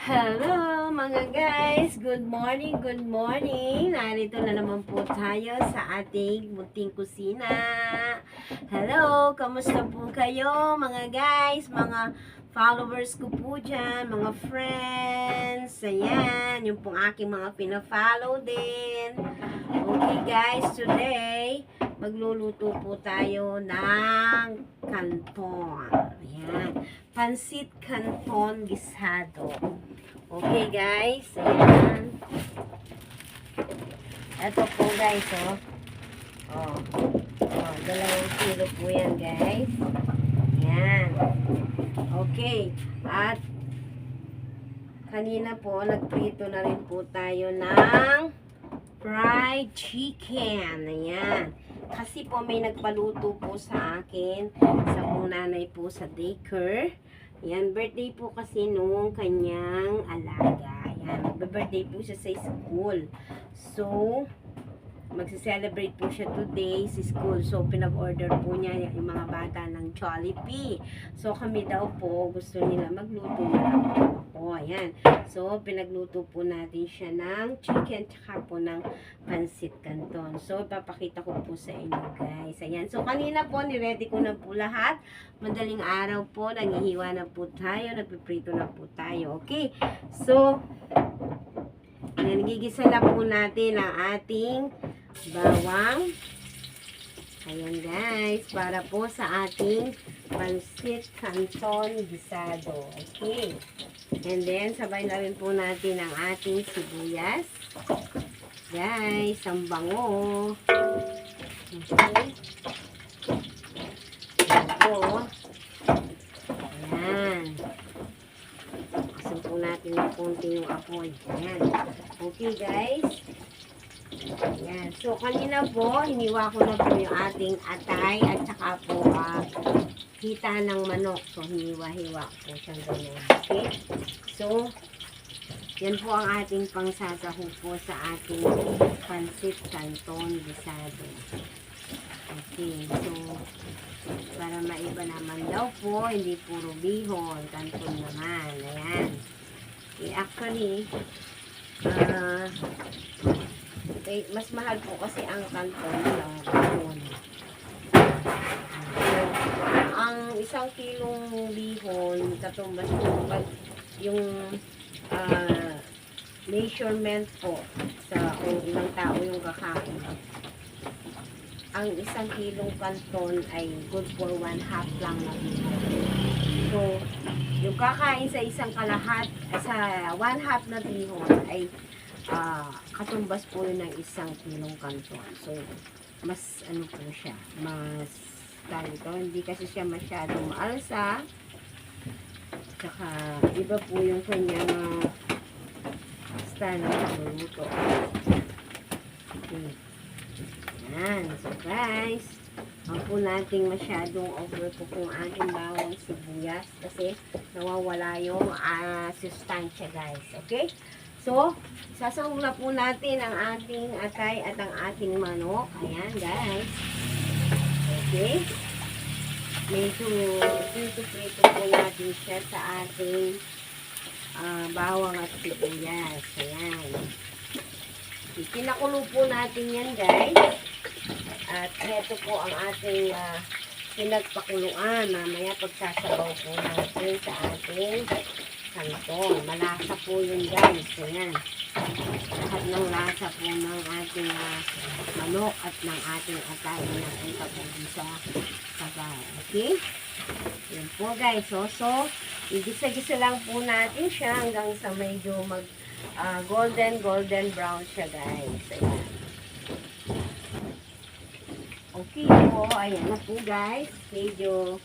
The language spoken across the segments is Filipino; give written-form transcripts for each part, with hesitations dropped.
Hello mga guys! Good morning, good morning! Narito na naman po tayo sa ating munting kusina. Hello! Kamusta po kayo mga guys? Mga followers ko po dyan, mga friends. Ayan, yung pong aking mga pina-follow din. Okay guys, today magluluto po tayo ng canton. Ayan, pansit canton gisado. Okay guys, ayan. Ito po guys, oh, 2 kilo po yan guys. Ayan. Okay, at kanina po nagprito na rin po tayo ng fried chicken. Ayan. Kasi po may nagpaluto po sa akin sa nanay po sa daycare. Ayan, birthday po kasi nung kanyang alaga. Ayan, magbe-birthday po siya sa school. So, magse-celebrate po siya today sa school. So, pinag-order po niya yung mga bata ng Jollibee. So, kami daw po gusto nila magluto na lang po ako. Ayan. So, pinagluto po natin siya ng chicken tsaka po ng pansit canton. So, papakita ko po sa inyo guys. Ayan. So, kanina po, niready ko na po lahat. Madaling araw po, nanghihiwa na po tayo. Nagpiprito na po tayo. Okay. So, ayan, gigisa na po natin ang ating bawang. Ayan guys, para po sa ating pansit canton gisado. Okay. And then, sabay na rin po natin ang ating sibuyas. Guys, ang bango. Okay. Ayan po. Ayan. Kasin po natin ng konti yung apoy. Ayan. Okay guys. Ayan. So, kanina po, hiniwa ko na po yung ating atay at saka po hita ng manok. So, hiniwa-hiwa po siyang ganyan. Okay? So, yan po ang ating pangsasahog po sa ating pansit canton gisado. Okay. So, para maiba naman daw po, hindi puro bihon, canton naman. Ayan. Okay, actually, okay, mas mahal po kasi ang canton ng bihon. So, ang 1 kilong bihon, katumbas po yung measurement po sa kung ilang tao yung kakain. Ang 1 kilong canton ay good for 1/2 lang na bihon. So, yung kakain sa isang kalahat, sa 1/2 na bihon ay katumbas po yun ng 1 kilong canton. So, mas ano po siya, mas ganito. Hindi kasi siya masyadong maalsa. Tsaka, iba po yung kanyang style ng pagluluto. Okay. Yan. So, guys, huwag po nating masyadong overcook yung ating bawang sibuyas kasi nawawala yung sustansya, guys. Okay? So, sasahog na po natin ang ating atay at ang ating manok. Ayan, guys. Okay? Medyo prito-prito po natin siya sa ating bawang at sibuyas. Ayan. Pinakulo po natin yan, guys. At ito po ang ating pinagpakuluan. Mamaya pagsasabaw po natin sa ating canton. Malasa po yun, guys. Ayan. Lahat ng lasa po ng ating manok at ng ating atay na napunta po sa sabaw. Okay? Yan po, guys. So, igisa-gisa lang po natin siya hanggang sa medyo golden brown siya, guys. Ayan. Okay po. Ayan na po, guys. Medyo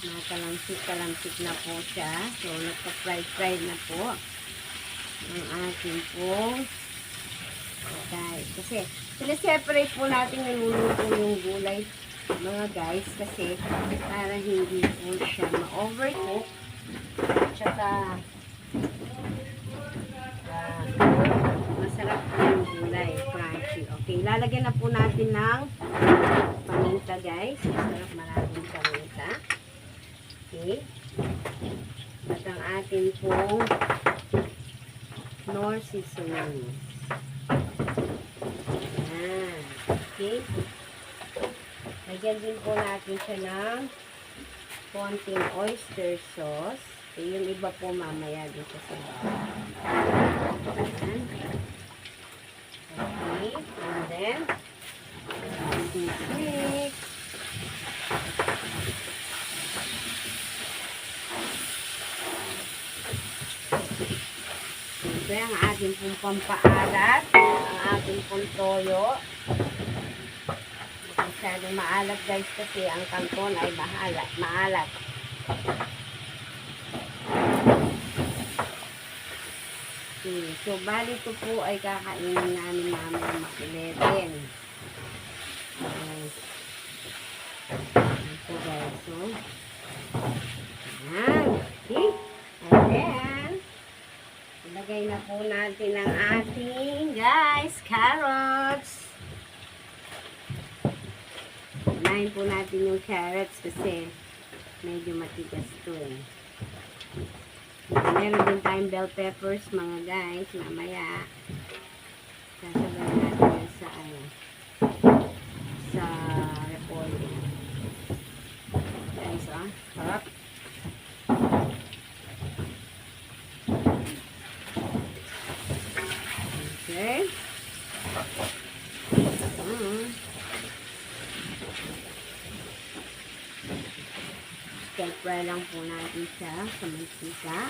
nakalansik na po siya. So, nagka-fried na po ang ating po guys. Kasi, sila-separate po natin niluluto yung gulay, mga guys. Kasi, para hindi po siya ma-overcook. Tsaka, masarap po yung gulay. Crunchy. Okay, lalagyan na po natin ng paminta, guys. Masarap, maraming paminta. Okay. At ang ating pong nor seasoning. Ayan. Okay. Lagyan din po natin siya ng konting oyster sauce. Yung iba po mamaya dito sa bawang. Ayan. Okay. And then, mix. Siyempre, ang ating pong pampaalat, ang ating pong toyo. Masyadong maalat guys kasi ang kanton ay maalat. Okay, so bali ito po ay kakainin namin mamaya mag-11. Ito guys, so. Ayan, okay. And then, ilagay na po natin ang ating guys, carrots. Unahin po natin yung carrots kasi medyo matigas ito eh. Meron din tayong bell peppers mga guys, mamaya. Sasabayan natin yan sa repolyo. Guys, harap. Okay. Stir-fry lang po natin siya sa mantika.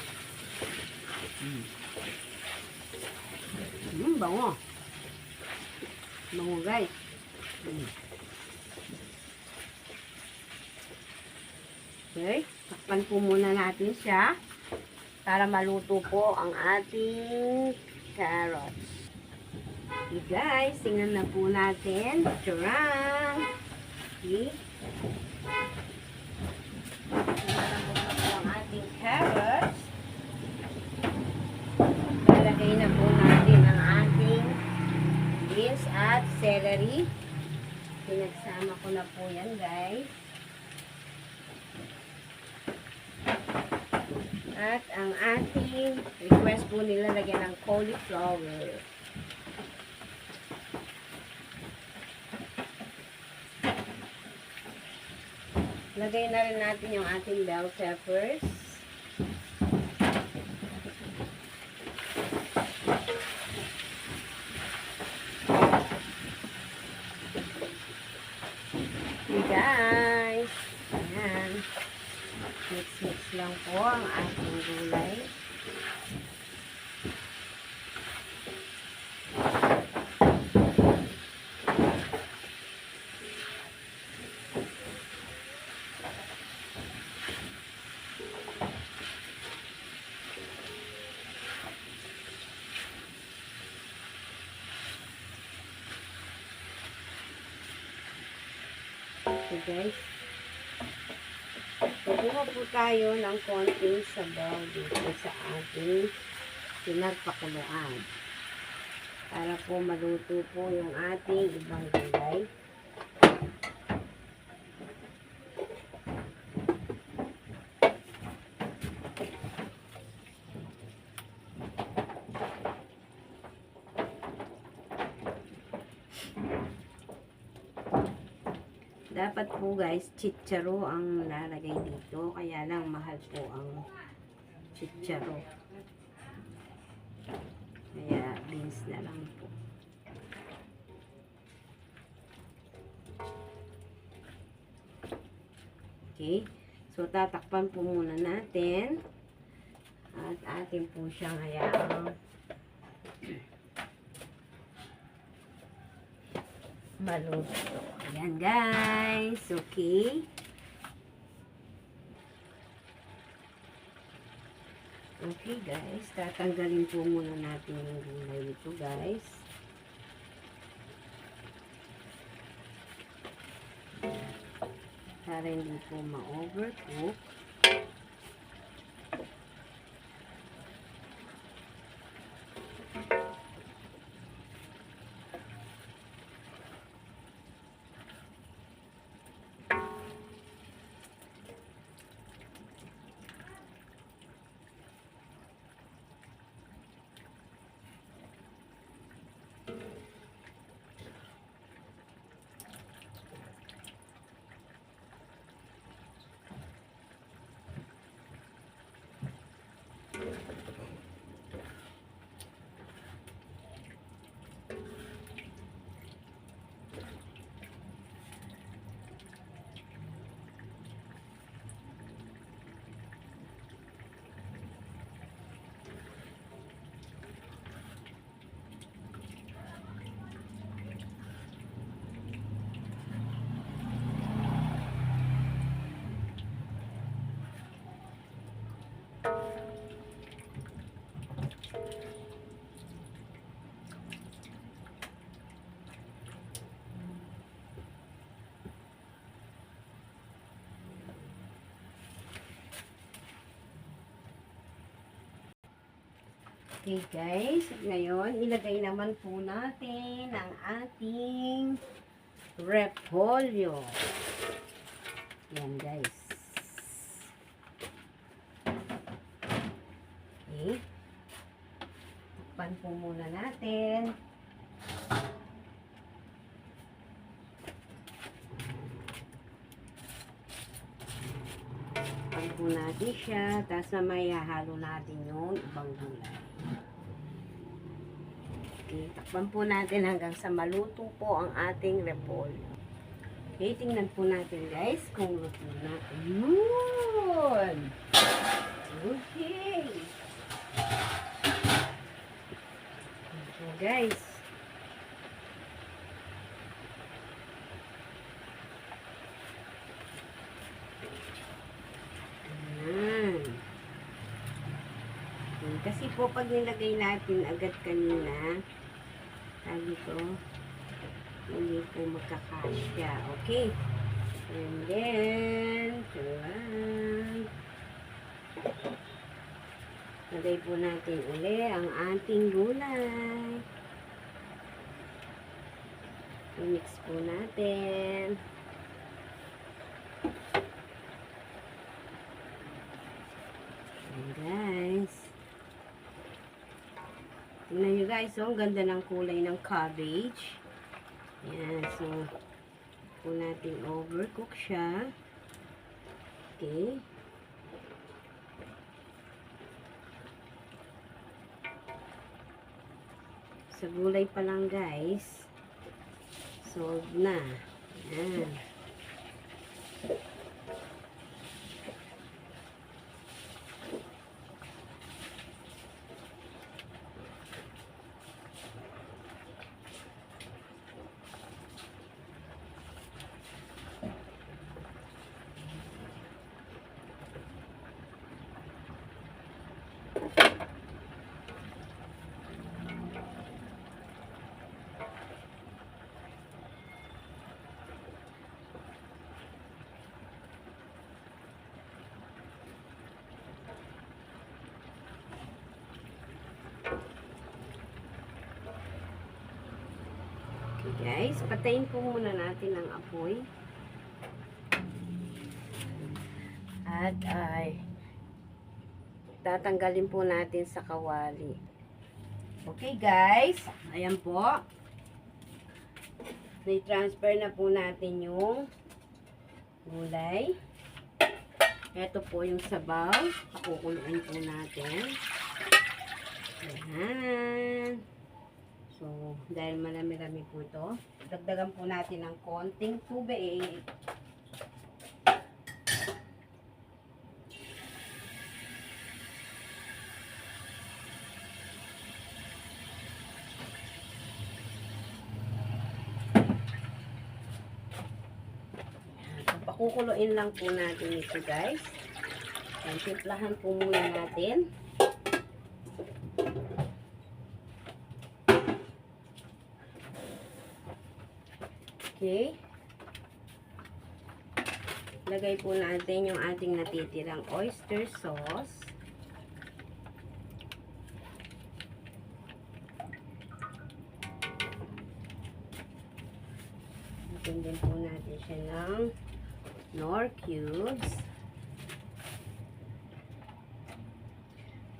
Bango. Bango guys. Okay. Takpan po muna natin siya para maluto po ang ating carrots. Okay guys, tingnan na po natin. Tcharam! Okay. Ang ating carrots. Lalagay na po natin ang ating beans at celery. Pinagsama ko na po yan guys. At ang ating request po nila lagyan ng cauliflower. Lagay na rin natin yung ating bell peppers. Okay guys. Ayan. Mix lang po ang ating gulay. Okay guys. Kukuha po tayo ng konting sabaw dito sa ating pinagpakuluan. Para po maluto po yung ating ibang gulay. Dapat po guys, chicharo ang lalagay dito. Kaya lang mahal po ang chicharo. Kaya beans na lang po. Okay. So tatakpan po muna natin. At atin po siyang hayaan maluto. Ayan guys. Okay. Okay guys. Tatanggalin po muna natin yung gulay nito guys. Para hindi po ma-overcook. Okay guys, ngayon ilagay naman po natin ang ating repolyo. Yan guys. Okay. Takpan po muna natin. Takpan po natin siya. Tapos na may hahalo natin yung ibang gulay. Okay. Takpan po natin hanggang sa maluto po ang ating repolyo. Okay, tingnan po natin guys kung luto na. Yun! Okay. So guys. Ayan. Kasi po pag nilagay natin agad kanina, sabi ko, hindi po magkakasya. Okay. And then, lagay po natin uli ang ating gulay. I-mix po natin. And guys. Tingnan nyo guys, oh, ang ganda ng kulay ng cabbage. Yan, so, po natin overcook siya. Okay. Sa gulay pa lang guys, solve na. Yan. Guys, patayin po muna natin ang apoy. At ay tatanggalin po natin sa kawali. Okay guys, ayan po. I-transfer na po natin yung gulay. Ito po yung sabaw. Pakukuluin po natin. Ayan. So, dahil marami-rami po ito, dagdagan po natin ng konting tubig. So, pakukuluin lang po natin ito guys. And timplahan po muna natin. Okay. Lagay po natin yung ating natitirang oyster sauce. Lagyan din po natin siya ng Knorr cubes.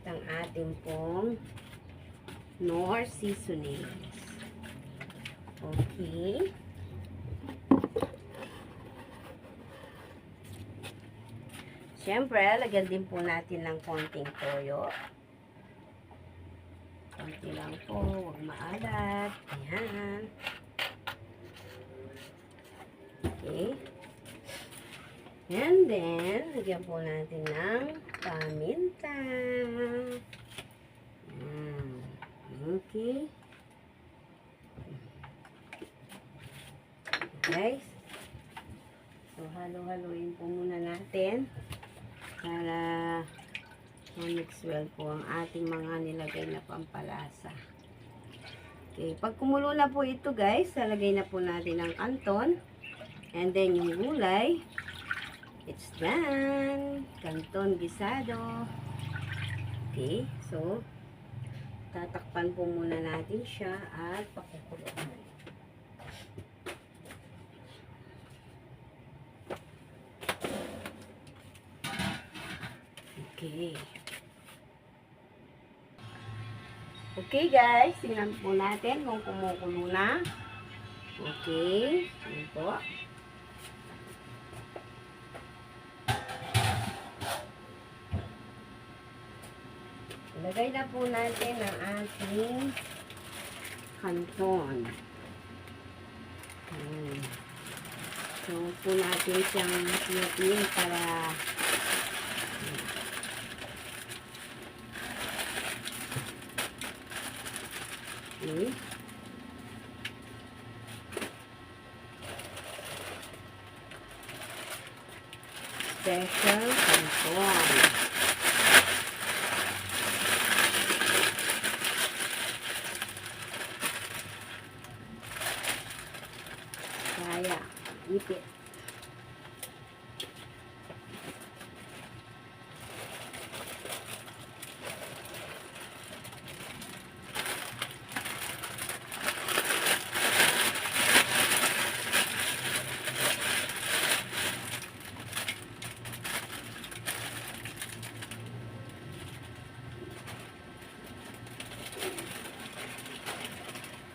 At ang ating pong Knorr seasonings. Okay. Siyempre, lagyan din po natin ng konting toyo. Konti lang po, huwag maalat. Ayan. Okay. And then, lagyan po natin ng paminta. Ayan. Okay. Guys. So, halo-haloin po muna natin. Para ma-mix well po ang ating mga nilagay na pampalasa. Okay, pag kumulo na po ito guys, lalagay na po natin ang kanton. And then yung gulay. It's done. Kanton gisado. Okay, so Tatakpan po muna natin siya at pakukuluan. Okay. Okay guys, tingnan po natin kung kumukulo na. Okay, yun po. Ilagay na po natin ang ating kanton. So, po natin siyang pinapin para okay. Special kanton. Kaya, ipit.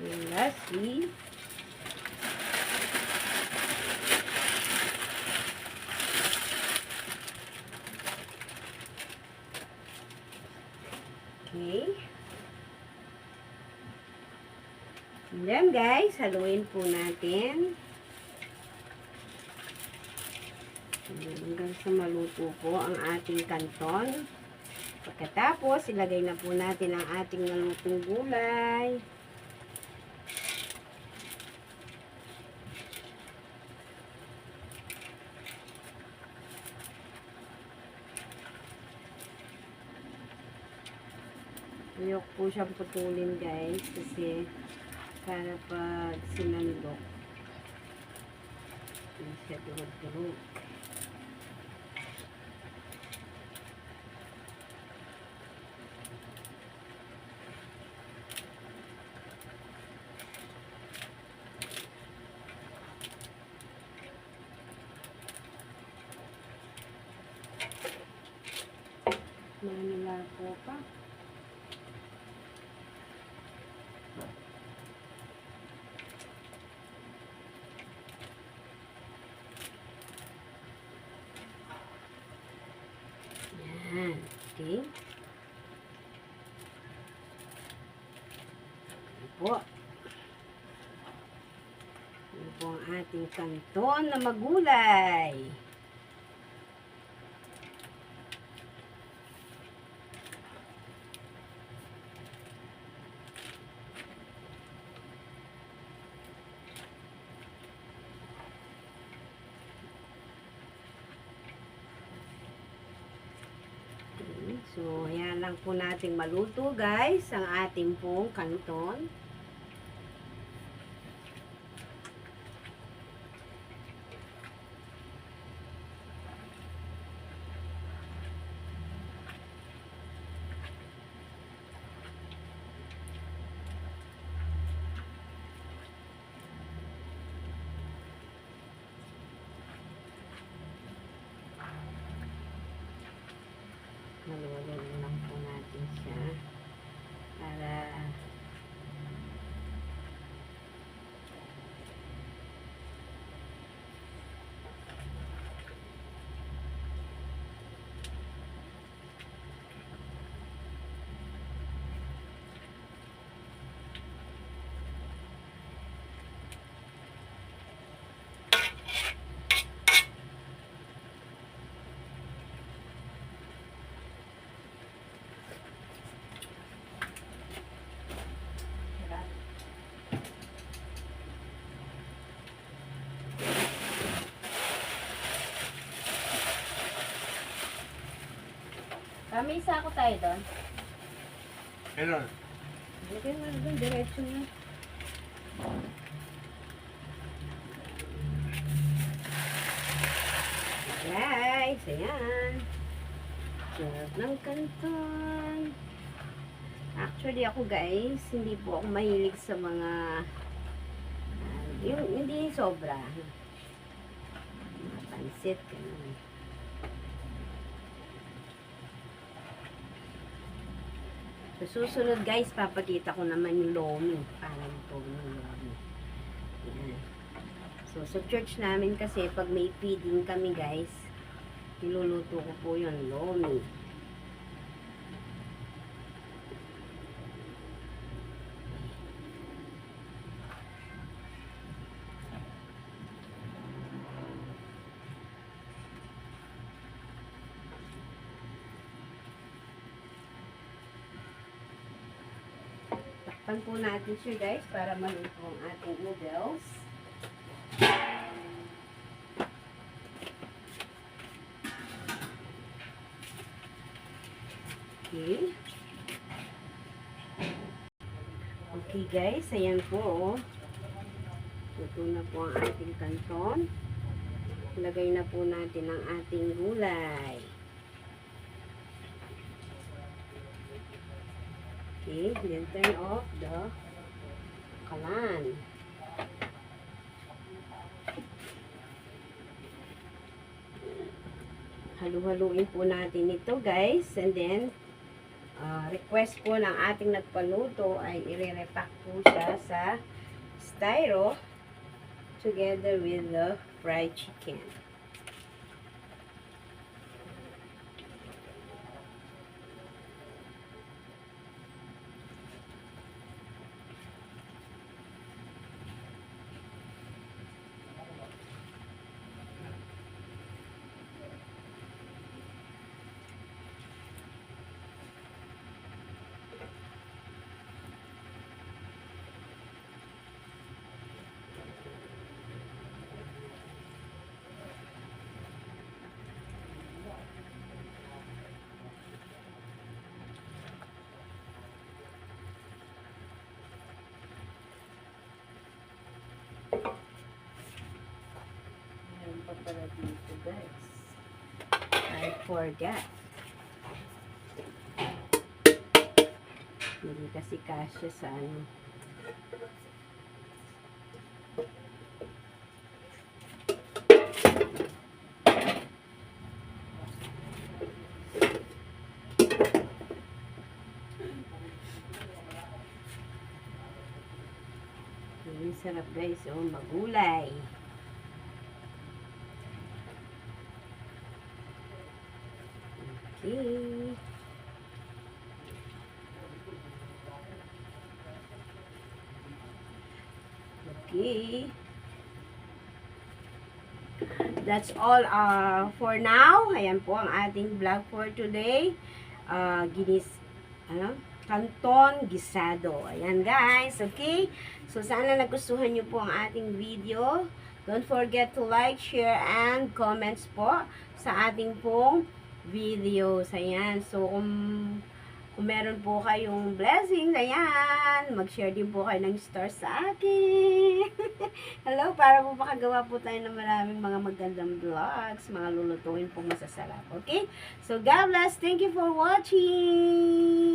And lastly, okay. And then guys, haluin po natin. Hanggang sa maluto po ang ating kanton. Pagkatapos, ilagay na po natin ang ating nalutong gulay. Ayok po siyang putulin guys kasi para pag sinandok hindi siya durog-durog. Manila po pa. Yan. Okay. Yan po. Yan po ang ating kanton na magulay. So, ayan lang po nating maluto guys, ang ating pong kanton. Maluwalin lang po natin siya para may isa ako tayo doon. Meron. Okay, doon, diretso na. Guys, ayan. Sarap ng kanton. Actually ako guys, hindi po ako mahilig sa mga yung hindi sobra. Mga pansit, ganun. So, susunod guys, papakita ko naman yung lomi. Parang ito yung lomi. Yan. So, sa church namin kasi, pag may feeding kami guys, niluluto ko po yung lomi. Takpan po natin siya guys, para maluto ang ating noodles. Okay. Okay guys, ayan po. Oh. Luto na po ang ating kanton. Lagay na po natin ang ating gulay. Okay, then turn off the kalan. Halu-haluin po natin ito guys, and then request po ng ating nagpaluto ay i-repack po siya sa styro together with the fried chicken. Meron pa pala dito guys. I forgot. Hindi kasi kasya sa ano. Ang sarap guys, oh, magulay. Okay. Okay. That's all for now. Ayan po ang ating vlog for today. Canton gisado. Ayan guys, okay? So sana nagustuhan nyo po ang ating video. Don't forget to like, share, and comments po sa ating pong videos. Ayan. So kung meron po kayong blessings, ayan, mag-share din po kayo ng stars sa akin. Hello, para po makagawa po tayo ng maraming mga magandang vlogs, mga lulutuin pong masasarap. Okay? So, God bless. Thank you for watching.